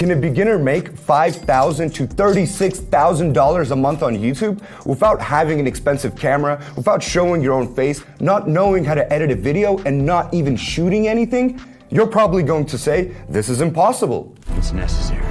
Can a beginner make $5,000 to $36,000 a month on YouTube without having an expensive camera, without showing your own face, not knowing how to edit a video, and not even shooting anything? You're probably going to say, this is impossible. It's necessary.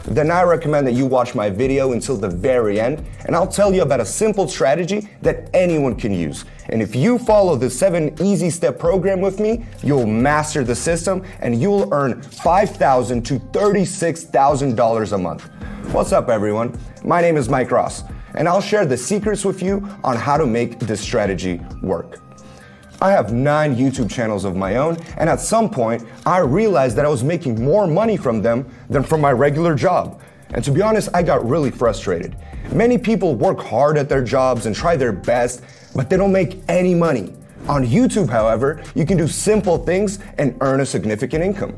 Then I recommend that you watch my video until the very end, and I'll tell you about a simple strategy that anyone can use. And if you follow the 7 easy step program with me, you'll master the system and you'll earn $5,000 to $36,000 a month. What's up, everyone? My name is Mike Ross, and I'll share the secrets with you on how to make this strategy work. I have 9 YouTube channels of my own, and at some point, I realized that I was making more money from them than from my regular job. And to be honest, I got really frustrated. Many people work hard at their jobs and try their best, but they don't make any money. On YouTube, however, you can do simple things and earn a significant income.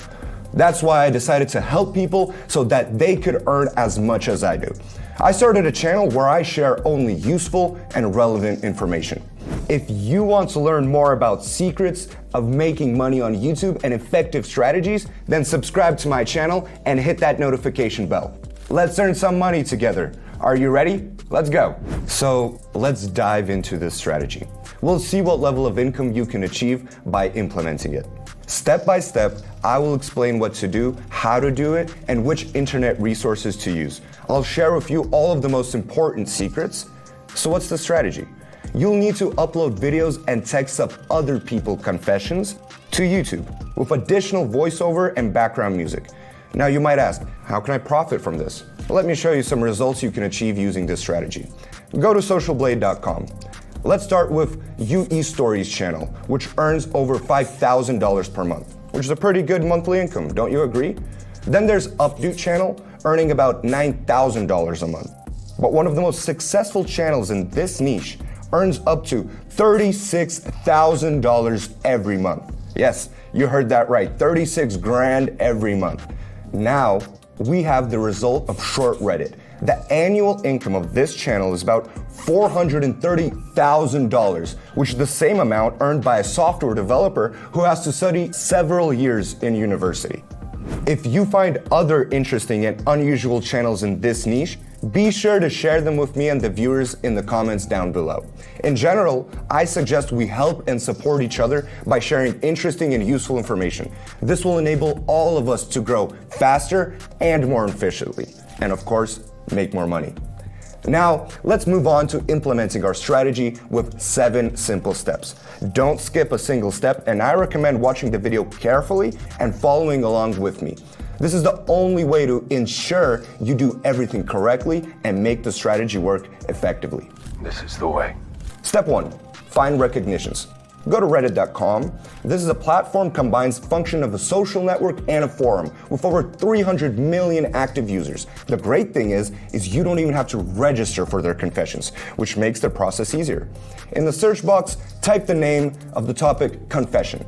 That's why I decided to help people so that they could earn as much as I do. I started a channel where I share only useful and relevant information. If you want to learn more about secrets of making money on YouTube and effective strategies, then subscribe to my channel and hit that notification bell. Let's earn some money together. Are you ready? Let's go. So let's dive into this strategy. We'll see what level of income you can achieve by implementing it. Step by step, I will explain what to do, how to do it, and which internet resources to use. I'll share with you all of the most important secrets. So what's the strategy? You'll need to upload videos and text of other people's confessions to YouTube with additional voiceover and background music. Now you might ask, how can I profit from this? Well, let me show you some results you can achieve using this strategy. Go to socialblade.com. Let's start with UE Stories channel, which earns over $5,000 per month, which is a pretty good monthly income, don't you agree? Then there's Updo channel, earning about $9,000 a month. But one of the most successful channels in this niche earns up to $36,000 every month. Yes, you heard that right, 36 grand every month. Now, we have the result of Short Reddit. The annual income of this channel is about $430,000, which is the same amount earned by a software developer who has to study several years in university. If you find other interesting and unusual channels in this niche, be sure to share them with me and the viewers in the comments down below. In general, I suggest we help and support each other by sharing interesting and useful information. This will enable all of us to grow faster and more efficiently, and of course, make more money. Now, let's move on to implementing our strategy with 7 simple steps. Don't skip a single step, and I recommend watching the video carefully and following along with me. This is the only way to ensure you do everything correctly and make the strategy work effectively. This is the way. Step 1, find recognitions. Go to reddit.com. This is a platform combines function of a social network and a forum with over 300 million active users. The great thing is you don't even have to register for their confessions, which makes the process easier. In the search box, type the name of the topic confession.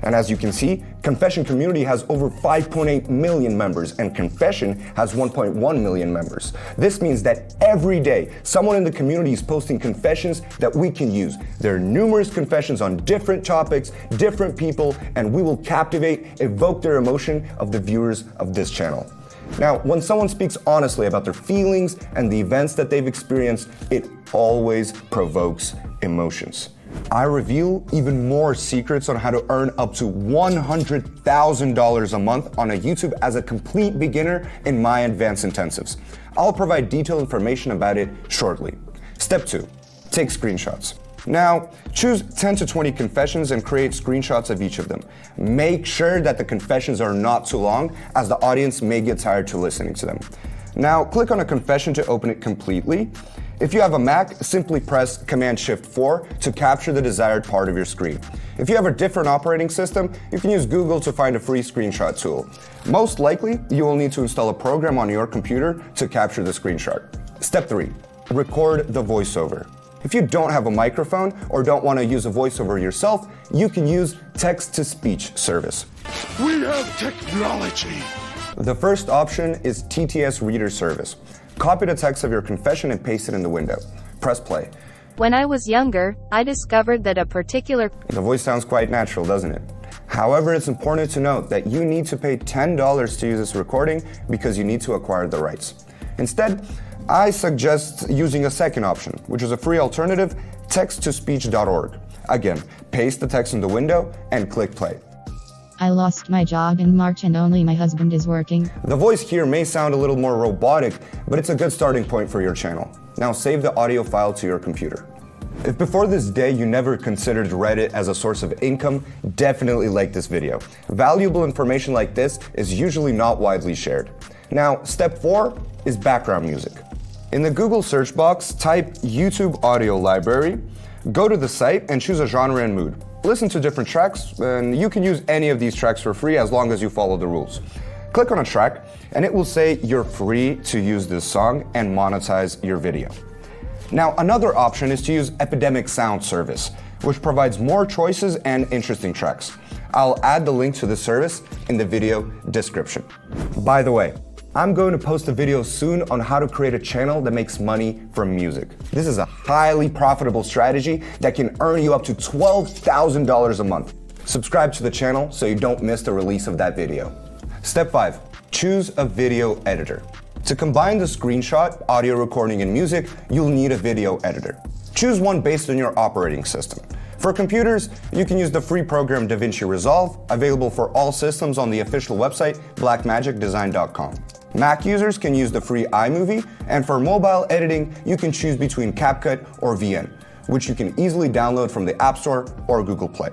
And as you can see, Confession community has over 5.8 million members and Confession has 1.1 million members. This means that every day, someone in the community is posting confessions that we can use. There are numerous confessions on different topics, different people, and we will captivate, evoke their emotion of the viewers of this channel. Now, when someone speaks honestly about their feelings and the events that they've experienced, it always provokes emotions. I reveal even more secrets on how to earn up to $100,000 a month on a YouTube as a complete beginner in my advanced intensives. I'll provide detailed information about it shortly. Step 2, take screenshots. Now, choose 10 to 20 confessions and create screenshots of each of them. Make sure that the confessions are not too long, as the audience may get tired to listening to them. Now, click on a confession to open it completely. If you have a Mac, simply press Command-Shift-4 to capture the desired part of your screen. If you have a different operating system, you can use Google to find a free screenshot tool. Most likely, you will need to install a program on your computer to capture the screenshot. Step 3, record the voiceover. If you don't have a microphone or don't want to use a voiceover yourself, you can use text-to-speech service. We have technology. The first option is TTS Reader Service. Copy the text of your confession and paste it in the window. Press play. When I was younger, I discovered that a particular... The voice sounds quite natural, doesn't it? However, it's important to note that you need to pay $10 to use this recording because you need to acquire the rights. Instead, I suggest using a second option, which is a free alternative, text-to-speech.org. Again, paste the text in the window and click play. I lost my job in March and only my husband is working. The voice here may sound a little more robotic, but it's a good starting point for your channel. Now save the audio file to your computer. If before this day you never considered Reddit as a source of income, definitely like this video. Valuable information like this is usually not widely shared. Now, step 4 is background music. In the Google search box, type YouTube audio library, go to the site and choose a genre and mood. Listen to different tracks, and you can use any of these tracks for free as long as you follow the rules. Click on a track, and it will say you're free to use this song and monetize your video. Now, another option is to use Epidemic Sound Service, which provides more choices and interesting tracks. I'll add the link to the service in the video description. By the way, I'm going to post a video soon on how to create a channel that makes money from music. This is a highly profitable strategy that can earn you up to $12,000 a month. Subscribe to the channel so you don't miss the release of that video. Step 5, choose a video editor. To combine the screenshot, audio recording, and music, you'll need a video editor. Choose one based on your operating system. For computers, you can use the free program DaVinci Resolve, available for all systems on the official website, blackmagicdesign.com. Mac users can use the free iMovie, and for mobile editing, you can choose between CapCut or VN, which you can easily download from the App Store or Google Play.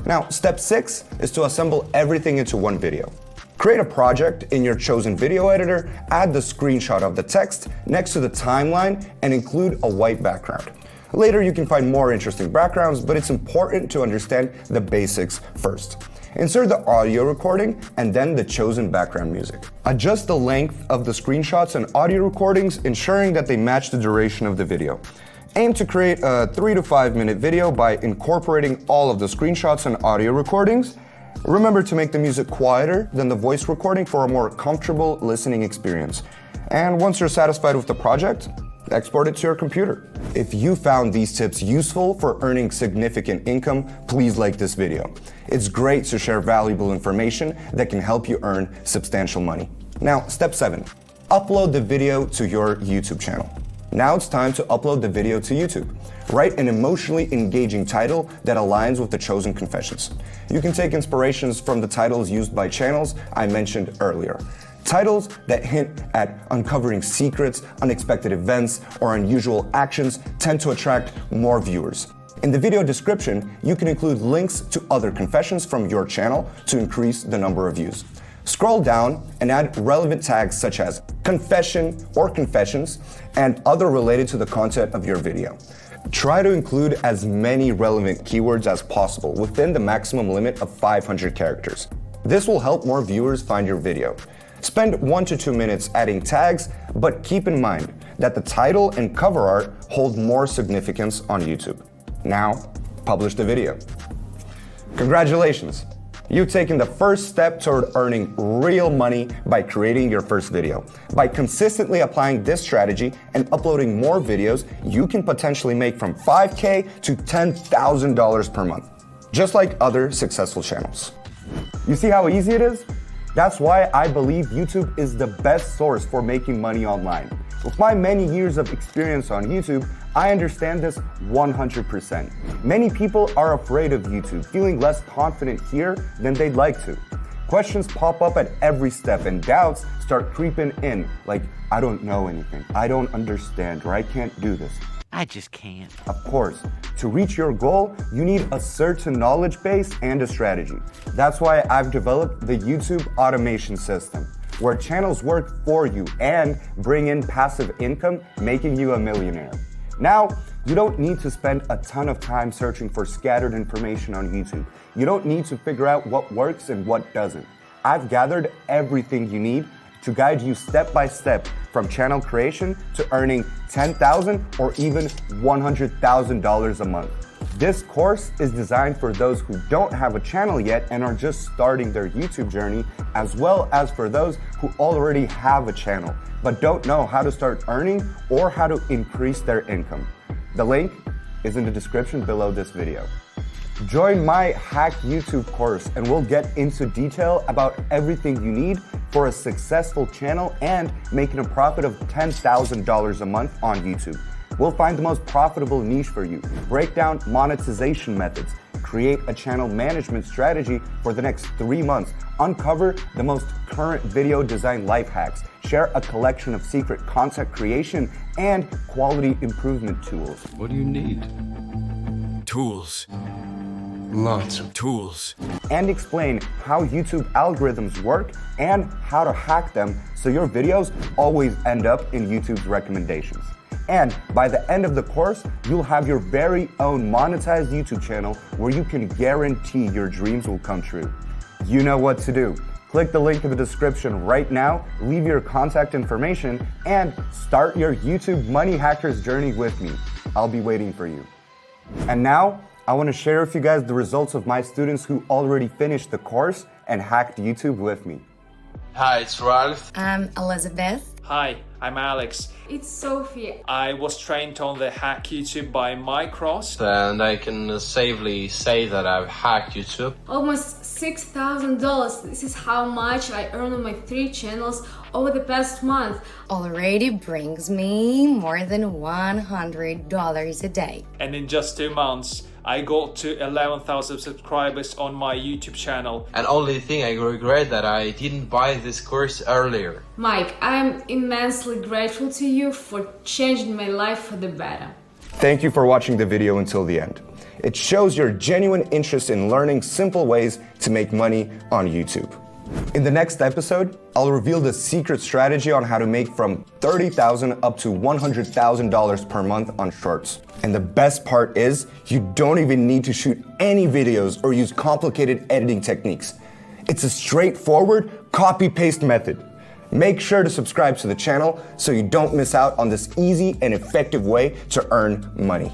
Now, step 6 is to assemble everything into one video. Create a project in your chosen video editor, add the screenshot of the text next to the timeline, and include a white background. Later, you can find more interesting backgrounds, but it's important to understand the basics first. Insert the audio recording and then the chosen background music. Adjust the length of the screenshots and audio recordings, ensuring that they match the duration of the video. Aim to create a 3 to 5 minute video by incorporating all of the screenshots and audio recordings. Remember to make the music quieter than the voice recording for a more comfortable listening experience. And once you're satisfied with the project, export it to your computer. If you found these tips useful for earning significant income, please like this video. It's great to share valuable information that can help you earn substantial money. Now, step 7, upload the video to your YouTube channel. Now it's time to upload the video to YouTube. Write an emotionally engaging title that aligns with the chosen confessions. You can take inspirations from the titles used by channels I mentioned earlier. Titles that hint at uncovering secrets, unexpected events, or unusual actions tend to attract more viewers. In the video description, you can include links to other confessions from your channel to increase the number of views. Scroll down and add relevant tags such as confession or confessions and other related to the content of your video. Try to include as many relevant keywords as possible within the maximum limit of 500 characters. This will help more viewers find your video. Spend 1 to 2 minutes adding tags, but keep in mind that the title and cover art hold more significance on YouTube. Now, publish the video. Congratulations! You've taken the first step toward earning real money by creating your first video. By consistently applying this strategy and uploading more videos, you can potentially make from $5,000 to $10,000 per month, just like other successful channels. You see how easy it is? That's why I believe YouTube is the best source for making money online. With my many years of experience on YouTube, I understand this 100%. Many people are afraid of YouTube, feeling less confident here than they'd like to. Questions pop up at every step and doubts start creeping in, like, I don't know anything, I don't understand, or I can't do this. I just can't. Of course, to reach your goal, you need a certain knowledge base and a strategy. That's why I've developed the YouTube automation system, where channels work for you and bring in passive income, making you a millionaire. Now, you don't need to spend a ton of time searching for scattered information on YouTube. You don't need to figure out what works and what doesn't. I've gathered everything you need to guide you step by step from channel creation to earning $10,000 or even $100,000 a month. This course is designed for those who don't have a channel yet and are just starting their YouTube journey, as well as for those who already have a channel but don't know how to start earning or how to increase their income. The link is in the description below this video. Join my Hack YouTube course and we'll get into detail about everything you need for a successful channel and making a profit of $10,000 a month on YouTube. We'll find the most profitable niche for you, break down monetization methods, create a channel management strategy for the next 3 months, uncover the most current video design life hacks, share a collection of secret content creation and quality improvement tools. What do you need? Tools. Lots of Tools. And explain how YouTube algorithms work and how to hack them so your videos always end up in YouTube's recommendations. And by the end of the course, you'll have your very own monetized YouTube channel where you can guarantee your dreams will come true. You know what to do. Click the link in the description right now, leave your contact information, and start your YouTube money hackers journey with me. I'll be waiting for you. And now, I want to share with you guys the results of my students who already finished the course and hacked YouTube with me. Hi, it's Ralph. I'm Elizabeth. Hi, I'm Alex. It's Sophie. I was trained on the Hack YouTube by Mike Ross. And I can safely say that I've hacked YouTube. Almost $6,000. This is how much I earned on my 3 channels over the past month. Already brings me more than $100 a day. And in just 2 months, I got to 11,000 subscribers on my YouTube channel. And only thing I regret that I didn't buy this course earlier. Mike, I'm immensely grateful to you for changing my life for the better. Thank you for watching the video until the end. It shows your genuine interest in learning simple ways to make money on YouTube. In the next episode, I'll reveal the secret strategy on how to make from $30,000 up to $100,000 per month on shorts. And the best part is, you don't even need to shoot any videos or use complicated editing techniques. It's a straightforward copy-paste method. Make sure to subscribe to the channel so you don't miss out on this easy and effective way to earn money.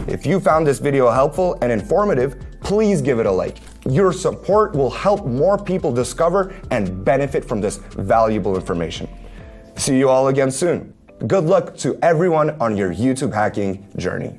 If you found this video helpful and informative, please give it a like. Your support will help more people discover and benefit from this valuable information. See you all again soon. Good luck to everyone on your YouTube hacking journey.